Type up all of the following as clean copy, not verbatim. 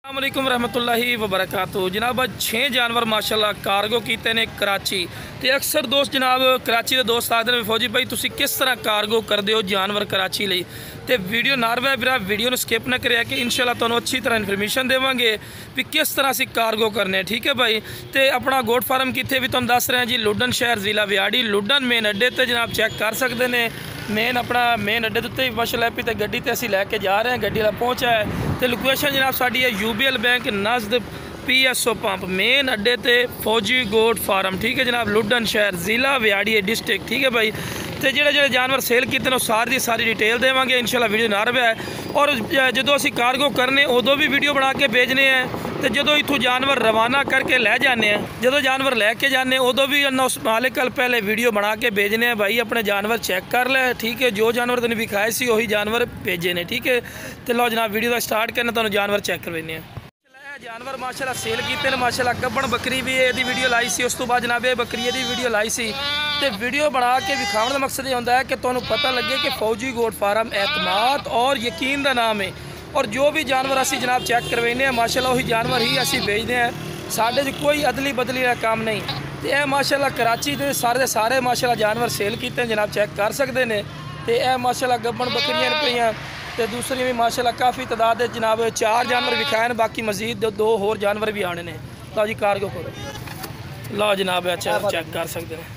अस्सलाम वालेकुम रहमतुल्लाहि व बरकातुहू। जनाब अज 6 जानवर माशाल्लाह कार्गो कीते ने कराची। तो अक्सर दोस्त जनाब कराची के दोस्त आखते हैं फौजी भाई तुसी किस तरह कार्गो करते हो जानवर कराची लिए। तो वीडियो नारवा बिरा वीडियो में स्किप ना करे कि इंशाल्लाह तुहानू अच्छी तरह इन्फॉर्मेशन देवांगे भी किस तरह असी कार्गो करने। ठीक है भाई। तो अपना गोट फार्म कितने भी तुहानू दस रहे हैं जी, लुडन शहर जिला वियाड़ी लुडन मेन अड्डे ते जनाब चेक कर सकते हैं। मेन अपना मेन अड्डे के उत्ते बश लैपी तो गड्डी ते असी लैके जा रहे हैं, गड्डी वाला पहुँचा है। तो लोकेशन जनाब साड़ी है यूबीएल बैंक नज़द PSO पंप मेन अड्डे ते फौजी गोट फार्म। ठीक है जनाब, लुडन शहर जिला वियाड़ी डिस्ट्रिक्ट। ठीक है भाई। तो जो जानवर सेल किए सारी सारी डिटेल देवांगे इंशाल्लाह वीडियो ना रहा है। और जो असी कार्गो करने उदों भी वीडियो बना के भेजने हैं, तो जो इतों जानवर रवाना करके लै जाने हैं, जो जानवर लैके जाने उदों भी उस मालिक कल पहले वीडियो बना के भेजने हैं भाई अपने जानवर चेक कर ले। ठीक है, जो जानवर तेन विखाए सी वही जानवर भेजे ने। ठीक है, तो लो जनाब वीडियो का स्टार्ट करना, तुहानू जानवर चेक करवाने जानवर माशाल्लाह सेल किए ने। माशाल्लाह गब्बन बकरी भी ये वीडियो लाई सी, उस तो बाद जनाब ये बकरी की वीडियो लाई सी। तो वीडियो बना के विखाने का मकसद ये होता है कि तुहानू पता लगे कि फौजी गोट फार्म एतमाद और यकीन का नाम है। और जो भी जानवर असी जनाब चेक करवाने माशाल्लाह वही जानवर ही असी भेजते हैं, साढ़े कोई अदली बदली का काम नहीं। तो यह माशाल्लाह कराची के सारे माशाल्लाह जानवर सेल किए जनाब चेक कर सकते हैं। तो यह माशाल्लाह गब्बन बकरियां पे तो दूसरी भी माशाल्लाह काफ़ी तादाद है जनाब। 4 जानवर विखाए, बाकी मजीद 2 होर जानवर भी आने ने। लो जी कार्गो करो, लो जनाब अच्छा चेक कर सकते हैं।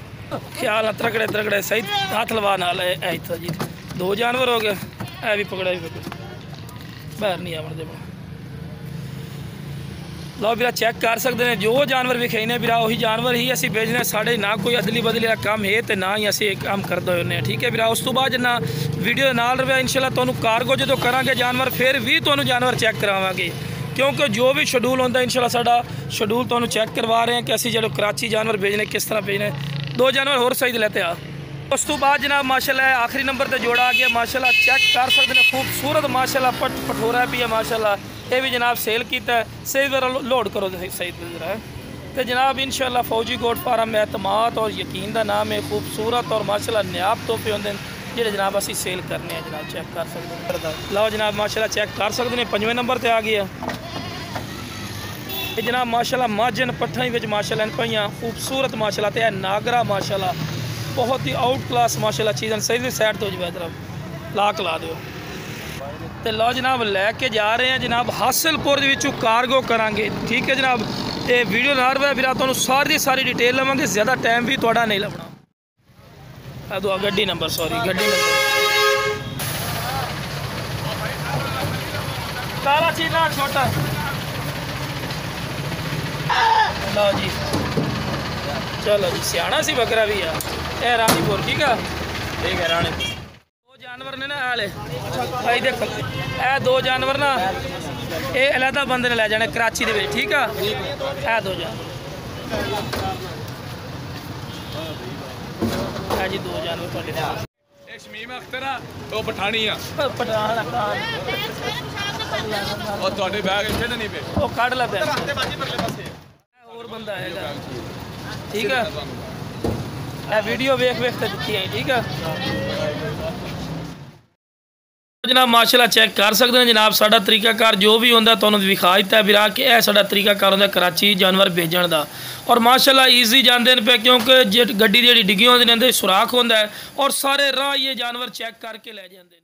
ख्याल तरकड़े तरकड़े सही हाथ लवा नाल जी 2 जानवर हो गए। है भी पकड़ा भी पकड़ बाहर नहीं आवन दे। लो बिरा चेक कर सकते हैं, जो जानवर विखाई ने बिरा वही जानवर ही असी भेजने, साढ़े ना कोई अदली बदली का काम है तो ना ही असी काम करते होने। ठीक है बिरा, उस तो बाद ना वीडियो नाल रहा इंशाल्लाह तुहानू कार्गो जो करांगे जानवर फिर भी तुहानू जानवर चेक करावांगे, क्योंकि जो भी शेड्यूल होता है इंशाल्लाह साडा शेड्यूल तुहानू चेक करवा रहे हैं कि असी जो कराची जानवर भेजने किस तरह भेजने। 2 जानवर होर सही लेते आ। उस तो बाद जनाब माशाल्लाह आखिरी नंबर पर जोड़ा आ गया। माशाल्लाह चेक कर सकते हैं, खूबसूरत माशाल्लाह पठोरा भी है माशाल्लाह। ये भी जनाब सेल किया सही तरह लोड करो सही तरह है। तो जनाब इंशाल्लाह फौजी गोट फार्म एतमाद और यकीन का नाम है। खूबसूरत और माशाल्लाह नायाब तोहफे होंगे जो जनाब असी सेल करने हैं। जनाब चेक कर सकते हैं, लो जनाब माशाल्लाह चेक कर सकते हैं। 5वें नंबर पर आ गया ये जनाब माशाल्लाह माजन पट्ठा माशाल्लाह पाइया खूबसूरत माशाल्लाह। तो नागरा माशाल्लाह बहुत ही आउट क्लास माशाल्लाह चीज़ सही सैड तो जो तरफ लाक ला दो। तो लो जनाब लैके जा रहे हैं जनाब हासिलपुर कार्गो करांगे। ठीक है जनाब, तो वीडियो ना रहा फिर तुहानू सारी सारी डिटेल लवांगे, ज़्यादा टाइम भी थोड़ा नहीं लगना। दो गड्डी नंबर सॉरी गड्डी नंबर सारा चीज़ छोटा। लो जी चलो जी सियाना सी बकरा भी है ए रानीपुर। ठीक है रानी 2 जानवर ने ना हाले भाई देखो ए 2 जानवर ना ये अलहदा बंदे ने लै जाने कराची दे विच। ठीक है ए 2 जानवर है जी 2 जानवर तुहाडे शमीम अख्तर आ वो पठानी आ पठान और तुहाडे बैग इत्थे ते नहीं पे वो कढ ला पे और बंदा आएगा। ठीक है ए वीडियो वेख वेख के दिखी है। ठीक है जनाब माशाल्लाह चेक कर सकते हैं जनाब साडा तरीकाकार जो भी होंदा तुहानू विखा दिता है बिरा कि यह साडा तरीकाकार होंदा कराची जानवर भेजण दा। और माशाल्लाह ईजी जाते हैं पे, क्योंकि गड्डी जी डिग्गी होंदी ने सुराख होंदा है और सारे राह ये जानवर चेक करके लै जाते हैं।